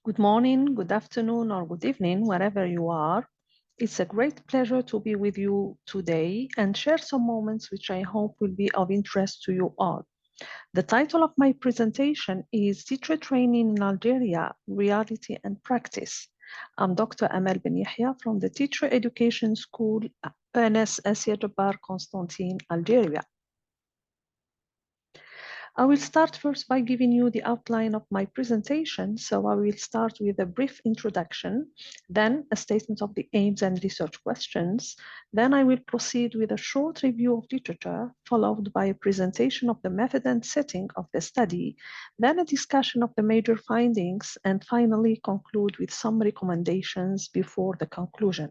Good morning, good afternoon, or good evening, wherever you are. It's a great pleasure to be with you today and share some moments which I hope will be of interest to you all. The title of my presentation is Teacher Training in Algeria, Reality and Practice. I'm Dr. Amel Benyahia from the Teacher Education School, AEMS Assia Djebar, Constantine, Algeria. I will start first by giving you the outline of my presentation. So I will start with a brief introduction, then a statement of the aims and research questions. Then I will proceed with a short review of literature, followed by a presentation of the method and setting of the study, then a discussion of the major findings, and finally conclude with some recommendations before the conclusion.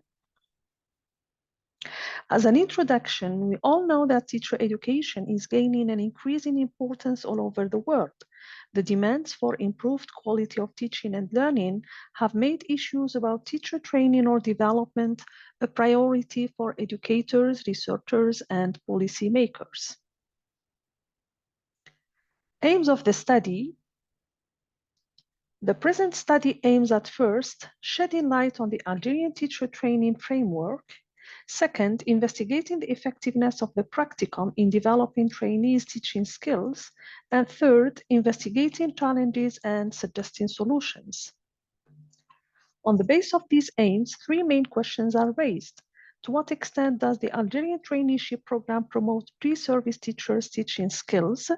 As an introduction, we all know that teacher education is gaining an increasing importance all over the world. The demands for improved quality of teaching and learning have made issues about teacher training or development a priority for educators, researchers, and policymakers. Aims of the study. The present study aims at first shedding light on the Algerian teacher training framework. Second, investigating the effectiveness of the practicum in developing trainees' teaching skills. And third, investigating challenges and suggesting solutions. On the basis of these aims, three main questions are raised. To what extent does the Algerian traineeship program promote pre-service teachers' teaching skills?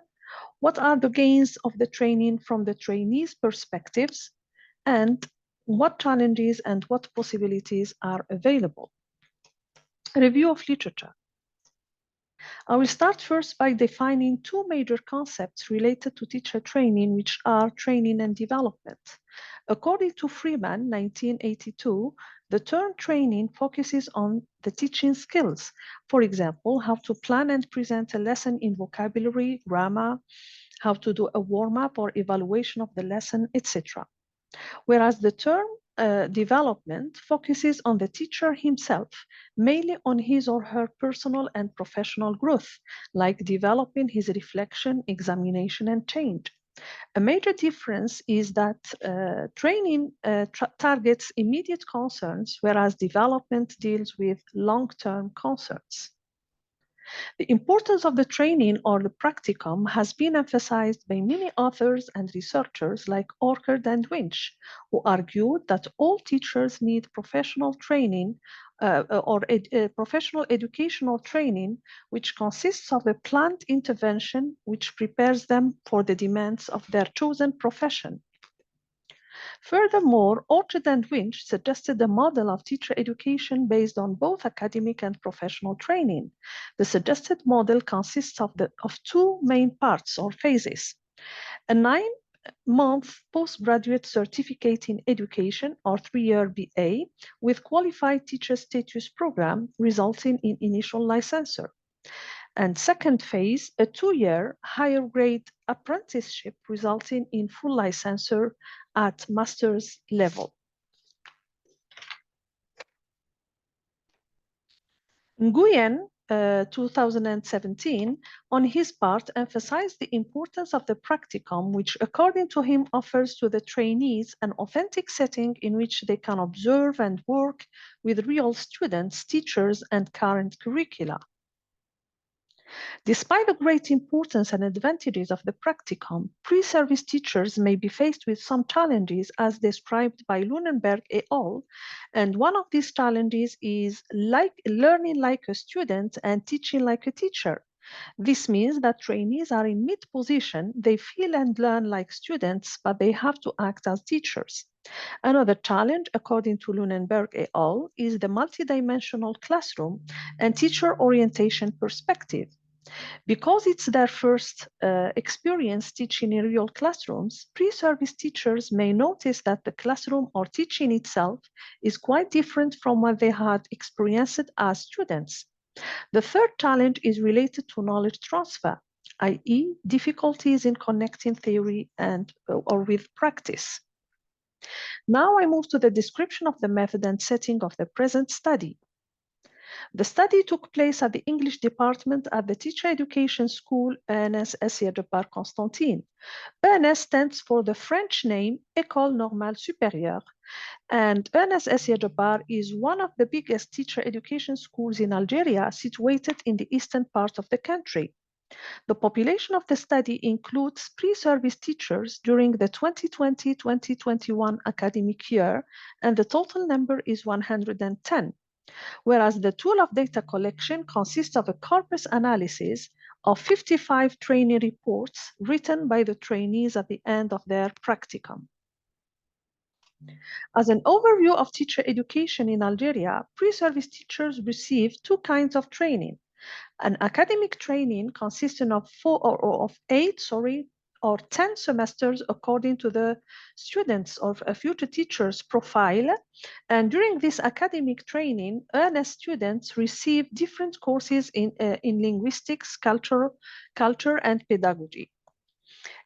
What are the gains of the training from the trainees' perspectives? And what challenges and what possibilities are available? A review of literature. I will start first by defining two major concepts related to teacher training, which are training and development. According to Freeman, 1982, the term training focuses on the teaching skills. For example, how to plan and present a lesson in vocabulary, grammar, how to do a warm-up or evaluation of the lesson, etc. Whereas the term development focuses on the teacher himself, mainly on his or her personal and professional growth, like developing his reflection, examination, and change. A major difference is that training targets immediate concerns, whereas development deals with long-term concerns. The importance of the training or the practicum has been emphasized by many authors and researchers like Orchard and Winch, who argued that all teachers need professional training professional educational training, which consists of a planned intervention which prepares them for the demands of their chosen profession. Furthermore, Orchard and Winch suggested a model of teacher education based on both academic and professional training. The suggested model consists of two main parts or phases. A 9-month postgraduate certificate in education or 3-year BA with qualified teacher status program resulting in initial licensure. And second phase, a 2-year higher grade apprenticeship resulting in full licensure at master's level. Nguyen, 2017, on his part, emphasized the importance of the practicum, which according to him offers to the trainees an authentic setting in which they can observe and work with real students, teachers, and current curricula. Despite the great importance and advantages of the practicum, pre-service teachers may be faced with some challenges as described by Lunenberg et al. And one of these challenges is learning like a student and teaching like a teacher. This means that trainees are in mid-position, they feel and learn like students, but they have to act as teachers. Another challenge, according to Lunenberg et al., is the multidimensional classroom and teacher orientation perspective. Because it's their first experience teaching in real classrooms, pre-service teachers may notice that the classroom or teaching itself is quite different from what they had experienced as students. The third challenge is related to knowledge transfer, i.e., difficulties in connecting theory or with practice. Now I move to the description of the method and setting of the present study. The study took place at the English department at the Teacher Education School AEMS Assia Djebar Constantine. AEMS stands for the French name Ecole Normale Supérieure, and AEMS Assia Djebar is one of the biggest teacher education schools in Algeria, situated in the eastern part of the country. The population of the study includes pre-service teachers during the 2020-2021 academic year, and the total number is 110, whereas the tool of data collection consists of a corpus analysis of 55 training reports written by the trainees at the end of their practicum. As an overview of teacher education in Algeria, pre-service teachers receive two kinds of training. An academic training consisting of 8 or 10 semesters according to the students or a future teacher's profile. And during this academic training, earnest students receive different courses in linguistics, culture, and pedagogy.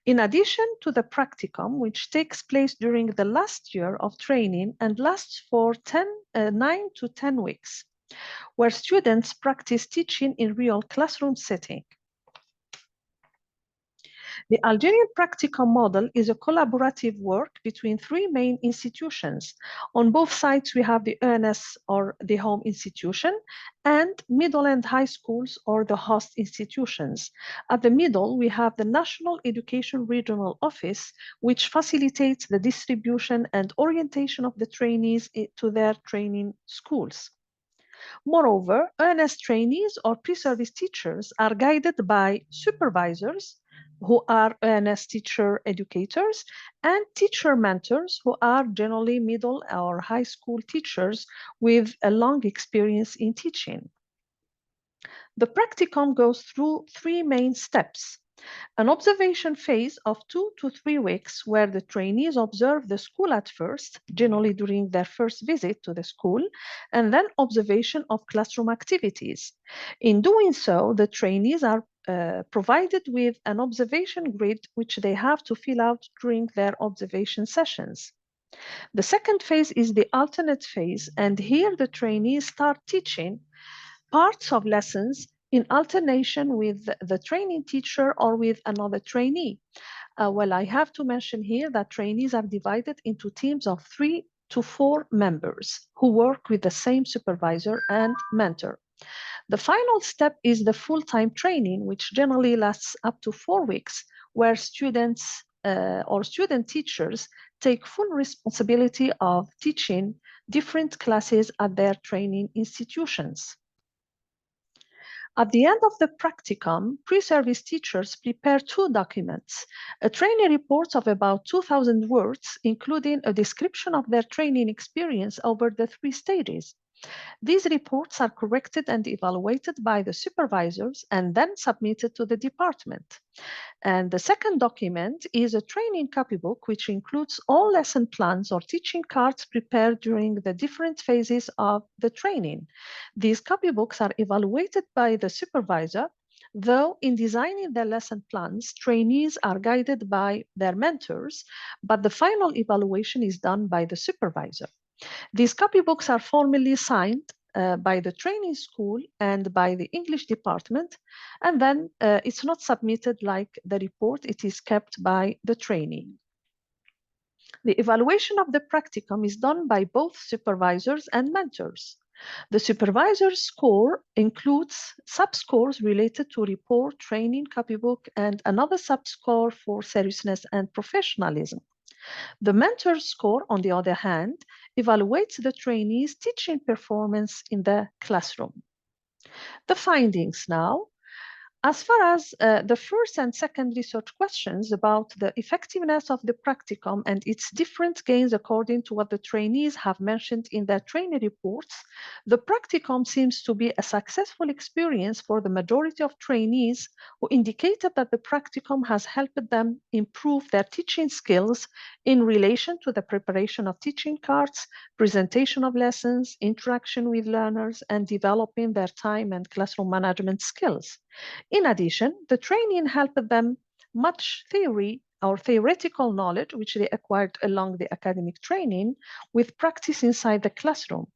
In addition to the practicum, which takes place during the last year of training and lasts for 9 to 10 weeks, where students practice teaching in real classroom setting. The Algerian practicum model is a collaborative work between three main institutions. On both sides, we have the ENS or the home institution and middle and high schools or the host institutions. At the middle, we have the National Education Regional Office, which facilitates the distribution and orientation of the trainees to their training schools. Moreover, ENS trainees or pre-service teachers are guided by supervisors who are ENS teacher educators and teacher mentors who are generally middle or high school teachers with a long experience in teaching. The practicum goes through three main steps. An observation phase of 2 to 3 weeks where the trainees observe the school at first, generally during their first visit to the school, and then observation of classroom activities. In doing so, the trainees are provided with an observation grid which they have to fill out during their observation sessions. The second phase is the alternate phase, and here the trainees start teaching parts of lessons in alternation with the training teacher or with another trainee. Well, I have to mention here that trainees are divided into teams of 3 to 4 members who work with the same supervisor and mentor. The final step is the full-time training, which generally lasts up to 4 weeks, where students or student teachers take full responsibility of teaching different classes at their training institutions. At the end of the practicum, pre-service teachers prepare 2 documents, a training report of about 2,000 words, including a description of their training experience over the 3 stages. These reports are corrected and evaluated by the supervisors and then submitted to the department. And the second document is a training copybook, which includes all lesson plans or teaching cards prepared during the different phases of the training. These copybooks are evaluated by the supervisor, though in designing their lesson plans, trainees are guided by their mentors, but the final evaluation is done by the supervisor. These copybooks are formally signed by the training school and by the English department, and then it's not submitted like the report, it is kept by the trainee. The evaluation of the practicum is done by both supervisors and mentors. The supervisor's score includes sub-scores related to report, training, copybook, and another sub-score for seriousness and professionalism. The mentor score, on the other hand, evaluates the trainee's teaching performance in the classroom. The findings now. As far as the first and second research questions about the effectiveness of the practicum and its different gains according to what the trainees have mentioned in their training reports, the practicum seems to be a successful experience for the majority of trainees who indicated that the practicum has helped them improve their teaching skills in relation to the preparation of teaching cards, presentation of lessons, interaction with learners, and developing their time and classroom management skills. In addition, the training helped them much theory or theoretical knowledge, which they acquired along the academic training, with practice inside the classroom.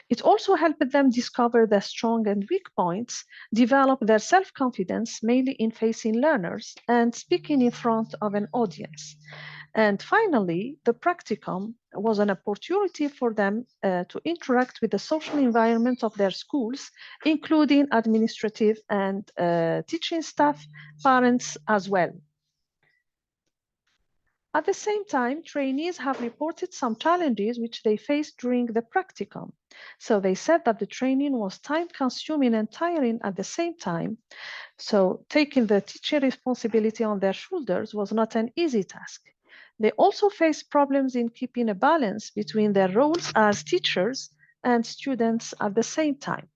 It also helped them discover their strong and weak points, develop their self-confidence, mainly in facing learners and speaking in front of an audience. And finally, the practicum was an opportunity for them to interact with the social environment of their schools, including administrative and teaching staff, parents as well. At the same time, trainees have reported some challenges which they faced during the practicum. So they said that the training was time-consuming and tiring at the same time. So taking the teaching responsibility on their shoulders was not an easy task. They also faced problems in keeping a balance between their roles as teachers and students at the same time.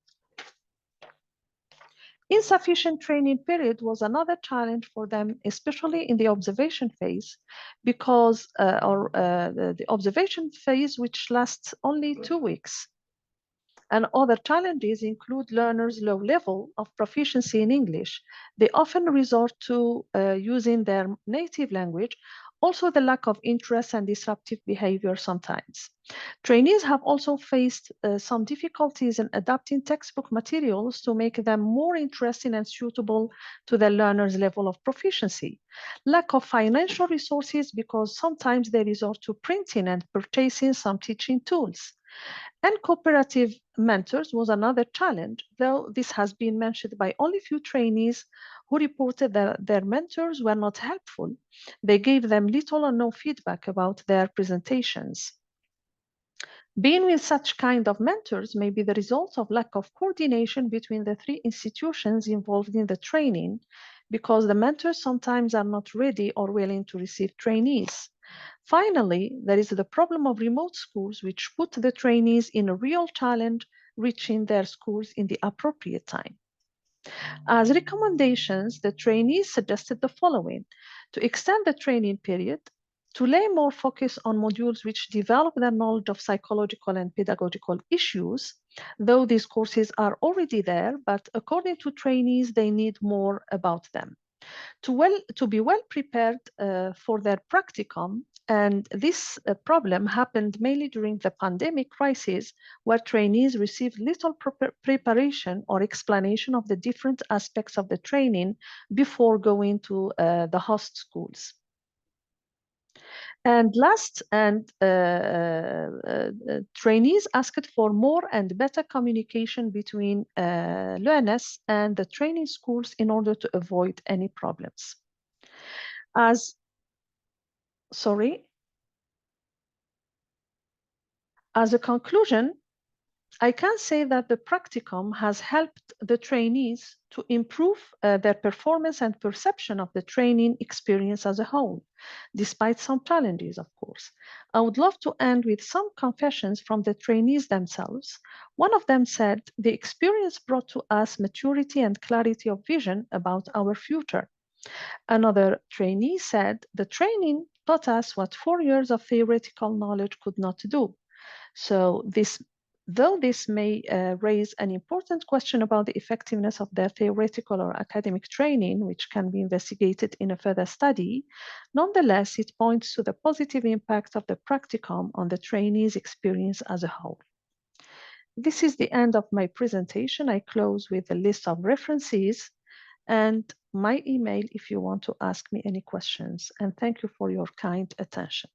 Insufficient training period was another challenge for them, especially in the observation phase, because the observation phase, which lasts only 2 weeks. And other challenges include learners' low level of proficiency in English. They often resort to using their native language, also the lack of interest and disruptive behavior sometimes. Trainees have also faced some difficulties in adapting textbook materials to make them more interesting and suitable to the learner's level of proficiency. Lack of financial resources because sometimes they resort to printing and purchasing some teaching tools. And cooperative mentors was another challenge, though this has been mentioned by only few trainees who reported that their mentors were not helpful. They gave them little or no feedback about their presentations. Being with such kind of mentors may be the result of lack of coordination between the three institutions involved in the training, because the mentors sometimes are not ready or willing to receive trainees. Finally, there is the problem of remote schools, which put the trainees in a real challenge reaching their schools in the appropriate time. As recommendations, the trainees suggested the following: to extend the training period, to lay more focus on modules which develop their knowledge of psychological and pedagogical issues, though these courses are already there, but according to trainees, they need more about them. To be well prepared for their practicum, and this problem happened mainly during the pandemic crisis, where trainees received little preparation or explanation of the different aspects of the training before going to the host schools. And last, trainees asked for more and better communication between l'ENS and the training schools in order to avoid any problems. As a conclusion, I can say that the practicum has helped the trainees to improve their performance and perception of the training experience as a whole, despite some challenges, of course. I would love to end with some confessions from the trainees themselves. One of them said, "The experience brought to us maturity and clarity of vision about our future." Another trainee said, "The training taught us what 4 years of theoretical knowledge could not do." So though this may raise an important question about the effectiveness of their theoretical or academic training, which can be investigated in a further study, nonetheless, it points to the positive impact of the practicum on the trainee's experience as a whole. This is the end of my presentation. I close with a list of references and my email if you want to ask me any questions. And thank you for your kind attention.